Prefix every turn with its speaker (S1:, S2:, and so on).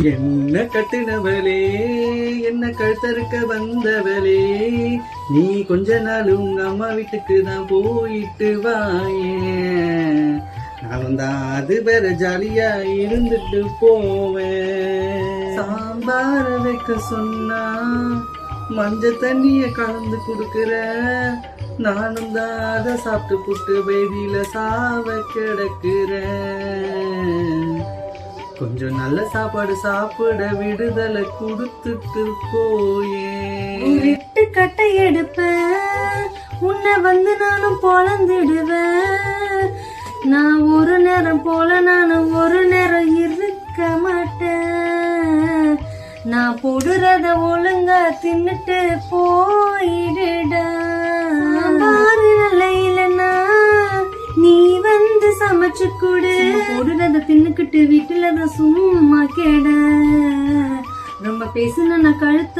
S1: என்ன கட்டுனவளே, என்ன கழுத்தறுக்க வந்தவளே, நீ கொஞ்ச நாள் உங்க அம்மா வீட்டுக்கு தான் போயிட்டு வாயேன். நானும் தான் அது வேற ஜாலியா இருந்துட்டு போவேன். சாம்பார வைக்க சொன்னா மஞ்ச தண்ணிய கலந்து குடுக்கிற, நானும் தான் அதை சாப்பிட்டு புட்டு பேதியில சாவ கிடக்குறேன். கொஞ்சம் நல்ல சாப்பாடு சாப்பிட விடுதலை கொடுத்துட்டு போயே.
S2: விட்டு கட்டை எடுப்பேன், உன்னை வந்து நானும் பொழந்துடுவேன். நான் ஒரு நேரம் போல நானும் ஒரு நேரம் இருக்க மாட்டேன். நான் போடுறத ஒழுங்கா தின்னுட்டு போயிடுடா. பாரு நல்ல இல்லைன்னா நீ வந்து சமைச்சு கொடு. போடுறத தின்னுக்கிட்டு வீட்டுல தான் சும்மா கேட. ரொம்ப பேசுன நான் கழுத்த